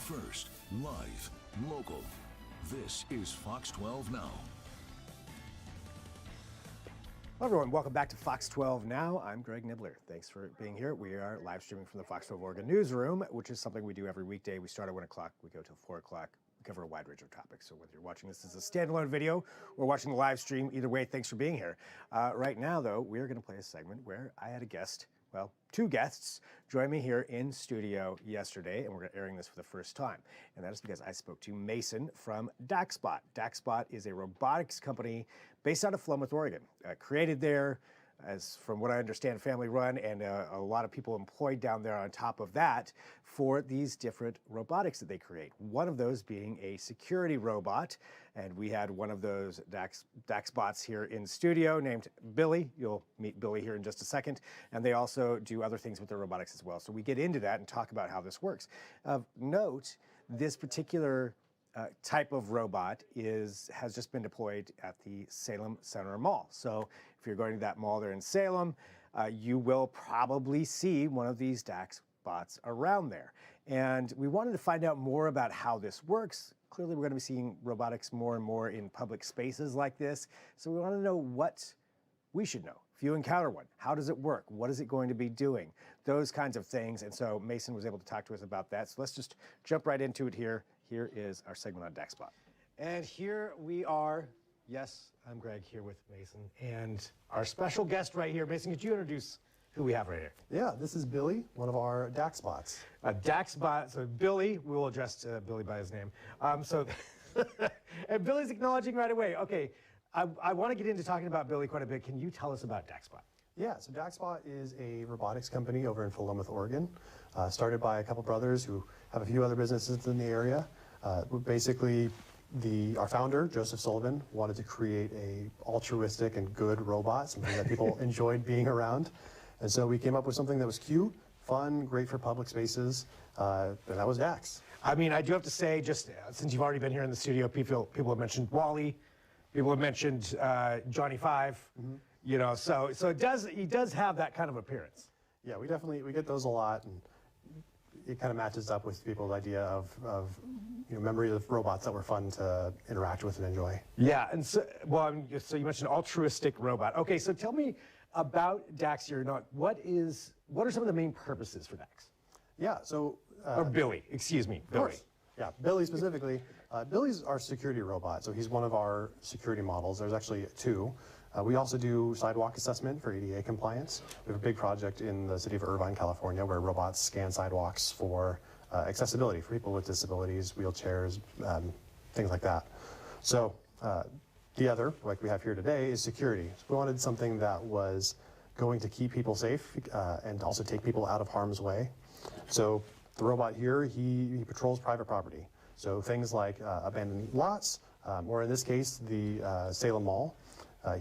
First, live, local. This is Fox 12 Now. Hello everyone, welcome back to Fox 12 Now. I'm Greg Nibbler. Thanks for being here. We are live streaming from the Fox 12 Oregon newsroom, which is something we do every weekday. We start at 1 o'clock, we go till 4 o'clock. We cover a wide range of topics. So whether you're watching this as a standalone video or watching the live stream, either way, thanks for being here. Right now, though, we're going to play a segment where I had a guest, well, two guests, join me here in studio yesterday, and we're airing this for the first time. And that is because I spoke to Mason from Daxbot. Daxbot is a robotics company based out of Philomath, Oregon. Created there, as from what I understand, family run, and a lot of people employed down there on top of that for these different robotics that they create. One of those being a security robot, and we had one of those Daxbots here in studio named Billy. You'll meet Billy here in just a second. And they also do other things with their robotics as well. So we get into that and talk about how this works. Of note, this particular type of robot has just been deployed at the Salem Center Mall. So if you're going to that mall there in Salem, you will probably see one of these Daxbots around there. And we wanted to find out more about how this works. Clearly, we're going to be seeing robotics more and more in public spaces like this. So we want to know what we should know. If you encounter one, how does it work? What is it going to be doing? Those kinds of things. And so Mason was able to talk to us about that. So let's just jump right into it here. Here is our segment on Daxbot. And here we are. Yes, I'm Greg here with Mason and our special guest right here. Mason, could you introduce who we have right here? Yeah, this is Billy, one of our Daxbots. Daxbot, so Billy, we will address Billy by his name. And Billy's acknowledging right away. Okay, I want to get into talking about Billy quite a bit. Can you tell us about Daxbot? Yeah, so Daxbot is a robotics company over in Philomath, Oregon, started by a couple brothers who have a few other businesses in the area. Basically, our founder, Joseph Sullivan, wanted to create a altruistic and good robot, something that people enjoyed being around. And so we came up with something that was cute, fun, great for public spaces, and that was Dax. I mean, I do have to say, just since you've already been here in the studio, people have mentioned Wally, people have mentioned Johnny Five, you know, so he does have that kind of appearance. Yeah, we get those a lot, and it kind of matches up with people's idea of memories of robots that were fun to interact with and enjoy. Yeah, and so, so you mentioned altruistic robot. Okay, so tell me about Dax here. What are some of the main purposes for Dax? Yeah, so... or Billy, excuse me, Billy. Yeah, Billy specifically. Billy's our security robot, so he's one of our security models. There's actually two. We also do sidewalk assessment for ADA compliance. We have a big project in the city of Irvine, California, where robots scan sidewalks for accessibility for people with disabilities, wheelchairs, things like that. So the other, like we have here today, is security. So we wanted something that was going to keep people safe and also take people out of harm's way. So the robot here, he patrols private property. So things like abandoned lots, or in this case, the Salem Mall.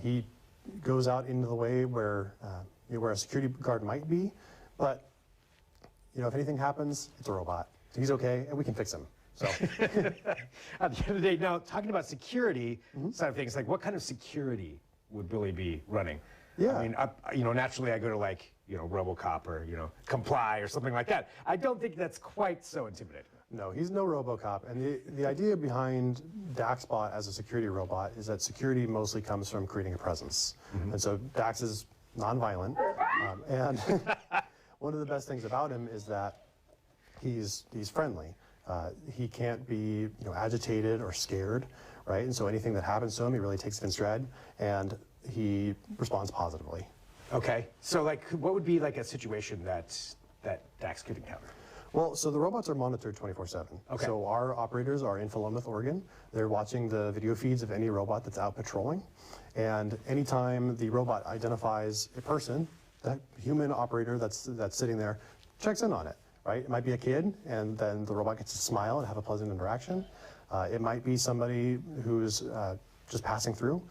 He goes out into the way where a security guard might be, but if anything happens, it's a robot. He's okay, and we can fix him. So at the end of the day, now talking about security side of things, like what kind of security would Billy be running? Yeah. I mean, naturally I go to RoboCop or Comply or something like that. I don't think that's quite so intimidating. No, he's no RoboCop, and the idea behind Daxbot as a security robot is that security mostly comes from creating a presence. And so Dax is nonviolent, and one of the best things about him is that he's friendly. He can't be agitated or scared, right? And so anything that happens to him, he really takes it in stride, and he responds positively. Okay, so what would be a situation that Dax could encounter? Well, so the robots are monitored 24/7. Okay. So our operators are in Philomath, Oregon. They're watching the video feeds of any robot that's out patrolling. And anytime the robot identifies a person, that human operator that's sitting there checks in on it, right? It might be a kid, and then the robot gets to smile and have a pleasant interaction. It might be somebody who's just passing through,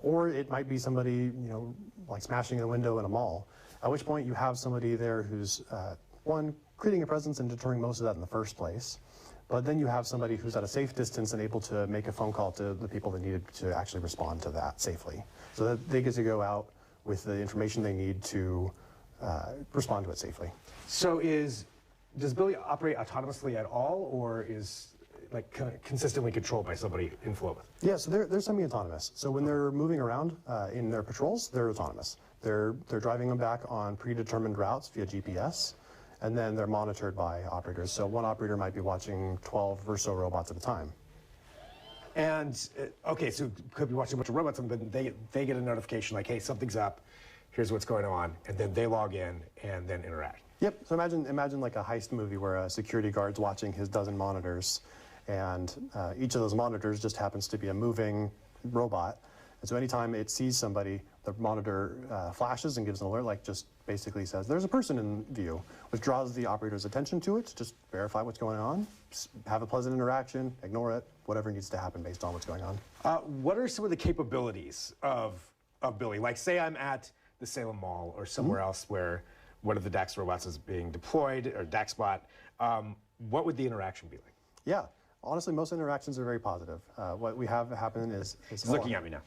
or it might be somebody, like smashing a window in a mall, at which point you have somebody there who's, one, creating a presence and deterring most of that in the first place. But then you have somebody who's at a safe distance and able to make a phone call to the people that needed to actually respond to that safely. So that they get to go out with the information they need to respond to it safely. So is does Billy operate autonomously at all, or is like consistently controlled by somebody in Philomath? Yeah, so they're semi-autonomous. So when they're moving around in their patrols, they're autonomous. They're driving them back on predetermined routes via GPS, and then they're monitored by operators. So one operator might be watching 12 or so robots at a time. And okay, so could be watching a bunch of robots, but they get a notification like, hey, something's up. Here's what's going on, and then they log in and then interact. Yep. So imagine like a heist movie where a security guard's watching his dozen monitors, and each of those monitors just happens to be a moving robot. And so anytime it sees somebody, the monitor flashes and gives an alert, like just basically says, there's a person in view, which draws the operator's attention to it, just verify what's going on, have a pleasant interaction, ignore it, whatever needs to happen based on what's going on. What are some of the capabilities of Billy? Like say I'm at the Salem Mall or somewhere else where one of the Dax robots is being deployed, or Daxbot, what would the interaction be like? Yeah. Honestly, most interactions are very positive. What we have happen is He's looking at me now.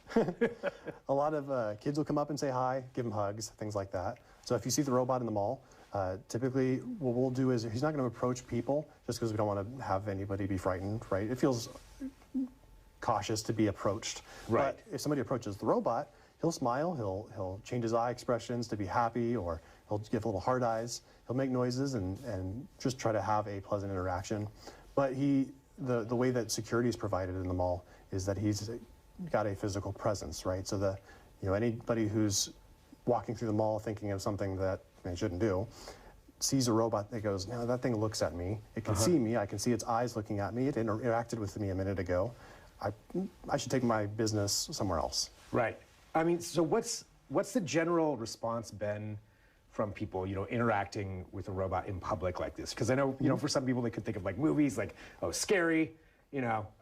a lot of kids will come up and say hi, give them hugs, things like that. So if you see the robot in the mall, typically what we'll do is he's not going to approach people just because we don't want to have anybody be frightened, right? It feels cautious to be approached. Right. But if somebody approaches the robot, he'll smile, he'll change his eye expressions to be happy, or he'll give little hard eyes. He'll make noises and just try to have a pleasant interaction. But the way that security is provided in the mall is that he's got a physical presence, right? So anybody who's walking through the mall thinking of something that they shouldn't do sees a robot that goes, no, that thing looks at me. It can see me. I can see its eyes looking at me. It interacted with me a minute ago. I should take my business somewhere else. Right. I mean, so what's the general response been from people, interacting with a robot in public like this? Because I know, for some people they could think of like movies, like, oh, scary, I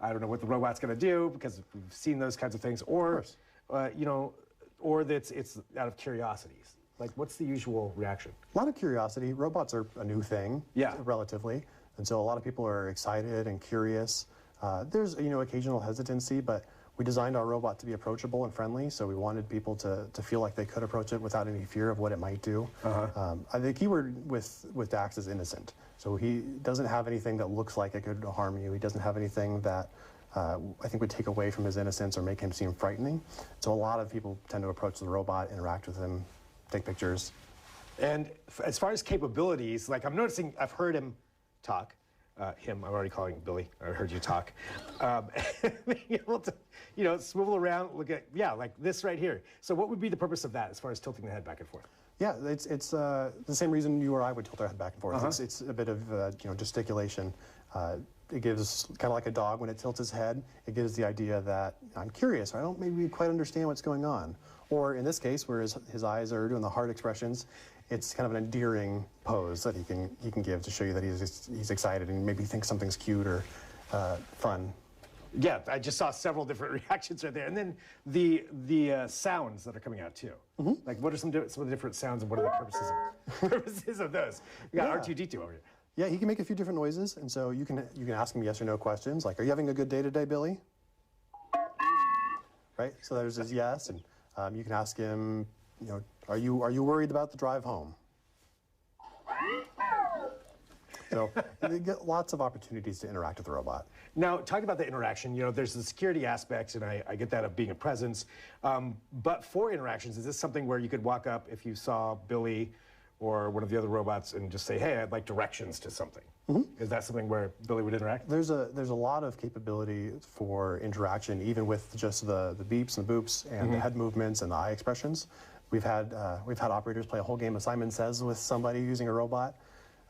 don't know what the robot's going to do because we've seen those kinds of things, or, or that it's out of curiosities. Like, what's the usual reaction? A lot of curiosity. Robots are a new thing, relatively, and so a lot of people are excited and curious. There's, occasional hesitancy, but we designed our robot to be approachable and friendly, so we wanted people to feel like they could approach it without any fear of what it might do. The keyword with Dax is innocent. So he doesn't have anything that looks like it could harm you. He doesn't have anything that I think would take away from his innocence or make him seem frightening. So a lot of people tend to approach the robot, interact with him, take pictures. And as far as capabilities, like I'm noticing, I've heard him talk. I'm already calling Billy. I heard you talk. Being able to, swivel around, look at, like this right here. So what would be the purpose of that as far as tilting the head back and forth? Yeah, it's the same reason you or I would tilt our head back and forth. It's a bit of gesticulation. It gives, kind of like a dog when it tilts its head, it gives the idea that I'm curious, I don't maybe quite understand what's going on. Or in this case, where his eyes are doing the heart expressions, it's kind of an endearing pose that he can give to show you that he's excited and maybe thinks something's cute or fun. Yeah, I just saw several different reactions right there, and then the sounds that are coming out too. Like, what are some of the different sounds, and what are the purposes of those? We got R2D2 over here. Yeah, he can make a few different noises, and so you can ask him yes or no questions, like, "Are you having a good day today, Billy?" Right. So there's his yes, and you can ask him, are you worried about the drive home? So you get lots of opportunities to interact with the robot. Now, talking about the interaction, there's the security aspect, and I get that of being a presence. But for interactions, is this something where you could walk up if you saw Billy or one of the other robots and just say, hey, I'd like directions to something? Is that something where Billy would interact? There's a lot of capability for interaction, even with just the beeps and the boops and the head movements and the eye expressions. We've had operators play a whole game of Simon Says with somebody using a robot.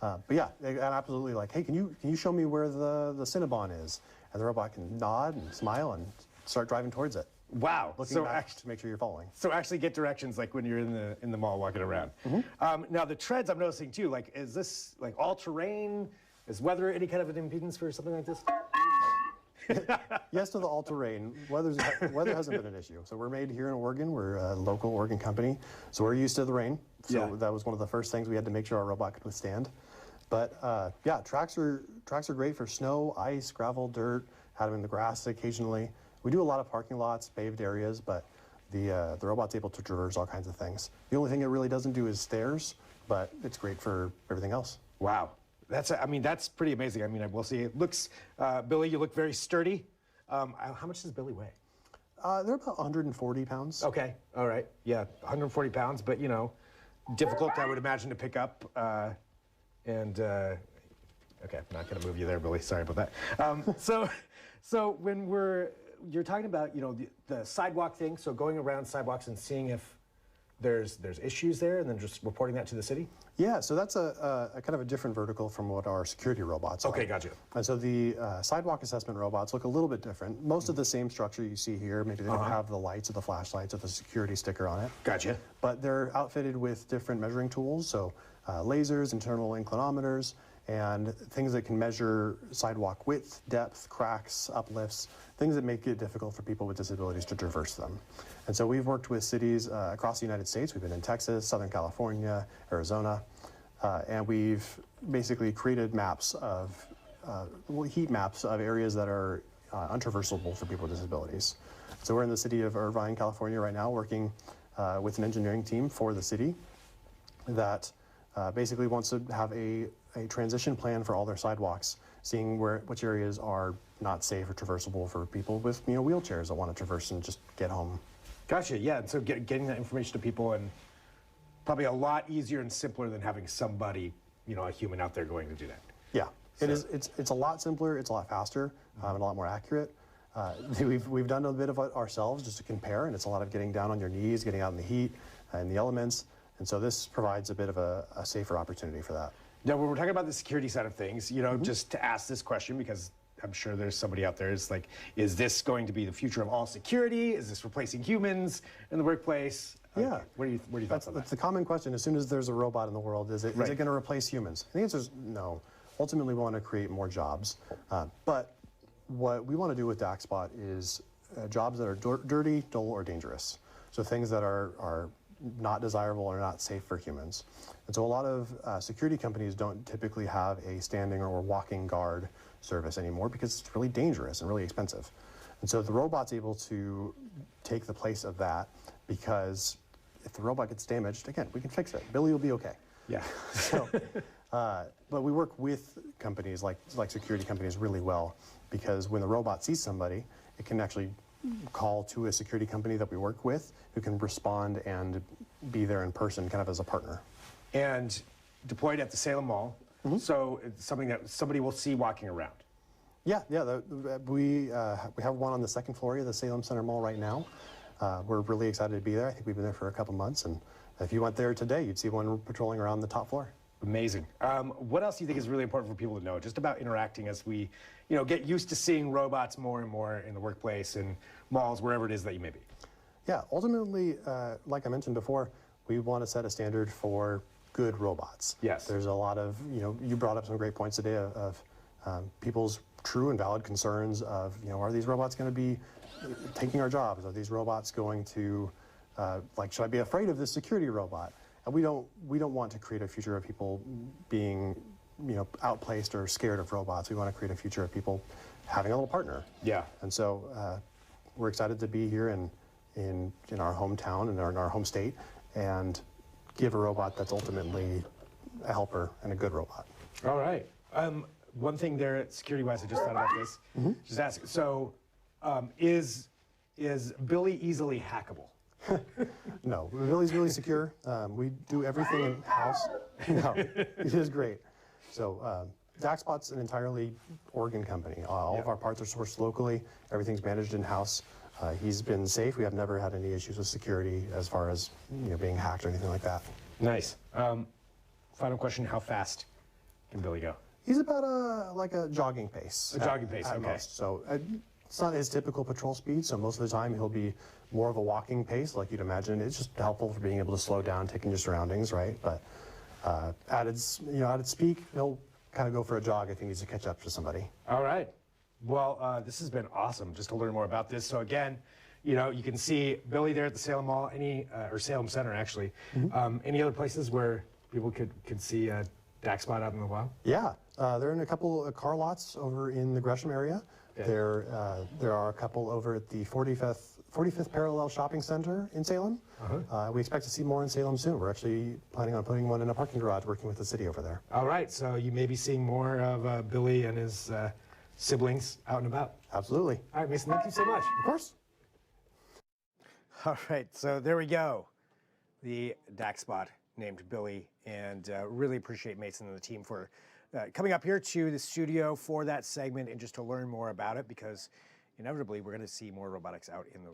But yeah, absolutely, like, hey, can you show me where the Cinnabon is? And the robot can nod and smile and start driving towards it. Wow. Looking back to make sure you're following. So actually get directions like when you're in the mall walking around. Now the treads I'm noticing too, like, is this like all terrain? Is weather any kind of an impedance for something like this? Yes to the all-terrain. Weather hasn't been an issue. So we're made here in Oregon. We're a local Oregon company. So we're used to the rain. So that was one of the first things we had to make sure our robot could withstand. But yeah, tracks are great for snow, ice, gravel, dirt, had them in the grass occasionally. We do a lot of parking lots, paved areas, but the robot's able to traverse all kinds of things. The only thing it really doesn't do is stairs, but it's great for everything else. Wow. I mean, that's pretty amazing. I mean, we'll see. It looks, Billy, you look very sturdy. How much does Billy weigh? They're about 140 pounds. Okay, all right. Yeah, 140 pounds, but you know, difficult, I would imagine, to pick up. Okay, I'm not going to move you there, Billy. Sorry about that. So when you're talking about, you know, the sidewalk thing, so going around sidewalks and seeing if there's issues there and then just reporting that to the city? Yeah, so that's a kind of a different vertical from what our security robots are. Okay, gotcha. And so the sidewalk assessment robots look a little bit different. Most of the same structure you see here. Maybe they don't have the lights or the flashlights or the security sticker on it. Gotcha. But they're outfitted with different measuring tools, so lasers, internal inclinometers, and things that can measure sidewalk width, depth, cracks, uplifts, things that make it difficult for people with disabilities to traverse them. And so we've worked with cities across the United States. We've been in Texas, Southern California, Arizona, and we've basically created maps of, heat maps of areas that are untraversable for people with disabilities. So we're in the city of Irvine, California right now, working with an engineering team for the city that basically wants to have a transition plan for all their sidewalks, seeing which areas are not safe or traversable for people with, you know, wheelchairs that want to traverse and just get home. Gotcha, yeah, and so getting that information to people, and probably a lot easier and simpler than having somebody, you know, a human out there going to do that. Yeah, so. It's a lot simpler, it's a lot faster, and a lot more accurate. We've done a bit of it ourselves just to compare, and it's a lot of getting down on your knees, getting out in the heat, and the elements, and so this provides a bit of a safer opportunity for that. Now, when we're talking about the security side of things, you know, just to ask this question, because I'm sure there's somebody out there is like, is this going to be the future of all security? Is this replacing humans in the workplace? Yeah. What are your thoughts on that? That's the common question. As soon as there's a robot in the world, is it going to replace humans? And the answer is no. Ultimately, we want to create more jobs. But what we want to do with Daxbot is jobs that are dirty, dull, or dangerous. So things that are not desirable or not safe for humans. And so a lot of security companies don't typically have a standing or walking guard service anymore because it's really dangerous and really expensive. And so the robot's able to take the place of that, because if the robot gets damaged, again, we can fix it. Billy will be okay. Yeah. So, but we work with companies like security companies really well, because when the robot sees somebody, it can actually call to a security company that we work with who can respond and be there in person, kind of as a partner. And deployed at the Salem Mall, so it's something that somebody will see walking around. Yeah. We have one on the second floor of the Salem Center Mall right now. We're really excited to be there. I think we've been there for a couple months, and if you went there today, you'd see one patrolling around the top floor. Amazing. What else do you think is really important for people to know, just about interacting as we, you know, get used to seeing robots more and more in the workplace and malls, wherever it is that you may be? Yeah, ultimately, like I mentioned before, we want to set a standard for good robots. Yes. There's a lot of, you know, you brought up some great points today of people's true and valid concerns of, you know, are these robots going to be taking our jobs? Are these robots going to, like, should I be afraid of this security robot? And we don't want to create a future of people being, you know, outplaced or scared of robots. We want to create a future of people having a little partner. Yeah. And so we're excited to be here in our hometown and in our home state and give a robot that's ultimately a helper and a good robot. All right. One thing there, security-wise, I just thought about this. Just ask. So, is Billy easily hackable? No, Billy's really secure. We do everything in-house. No, it is great. So Daxbot's an entirely Oregon company. All of our parts are sourced locally. Everything's managed in-house. He's been safe. We have never had any issues with security as far as, you know, being hacked or anything like that. Nice. Final question, how fast can Billy go? He's about like a jogging pace. A jogging pace, at okay. Most. So it's not his typical patrol speed, so most of the time he'll be more of a walking pace, like you'd imagine. It's just helpful for being able to slow down, taking your surroundings, right? But at its speak, he'll kind of go for a jog if he needs to catch up to somebody. All right. Well, this has been awesome just to learn more about this. So again, you know, you can see Billy there at the Salem Mall, or Salem Center actually. Any other places where people could see Daxbot out in the wild? Yeah, they're in a couple of car lots over in the Gresham area. Okay. There are a couple over at the 45th 45th Parallel Shopping Center in Salem. We expect to see more in Salem soon. We're actually planning on putting one in a parking garage, working with the city over there. All right, so you may be seeing more of Billy and his siblings out and about. Absolutely. All right, Mason, thank you so much. Of course. All right, so there we go. The Daxbot named Billy, and really appreciate Mason and the team for coming up here to the studio for that segment and just to learn more about it, because inevitably we're going to see more robotics out in the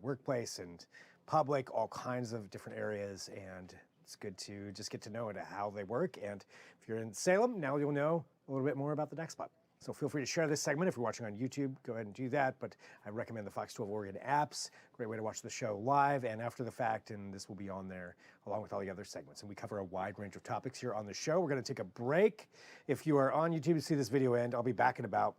workplace and public, all kinds of different areas, and it's good to just get to know how they work. And if you're in Salem, now you'll know a little bit more about the Daxbot. So feel free to share this segment. If you're watching on YouTube, go ahead and do that. But I recommend the Fox 12 Oregon apps. Great way to watch the show live and after the fact. And this will be on there along with all the other segments. And we cover a wide range of topics here on the show. We're going to take a break. If you are on YouTube to see this video end, I'll be back in about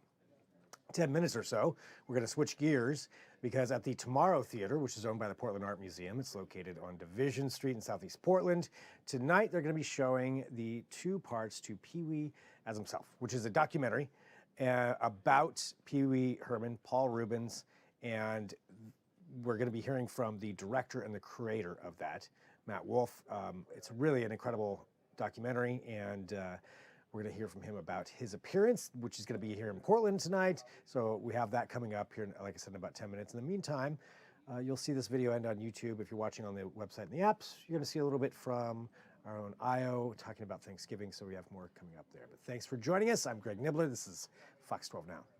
10 minutes or so. We're going to switch gears because at the Tomorrow Theater, which is owned by the Portland Art Museum, it's located on Division Street in Southeast Portland. Tonight, they're going to be showing the 2 parts to Pee-wee as himself, which is a documentary about Pee-wee Herman, Paul Rubens, and we're going to be hearing from the director and the creator of that, Matt Wolf. It's really an incredible documentary, and we're going to hear from him about his appearance, which is going to be here in Portland tonight. So we have that coming up here, like I said, in about 10 minutes. In the meantime, you'll see this video end on YouTube. If you're watching on the website and the apps, you're going to see a little bit from our own IO talking about Thanksgiving, so we have more coming up there. But thanks for joining us. I'm Greg Nibbler. This is Fox 12 Now.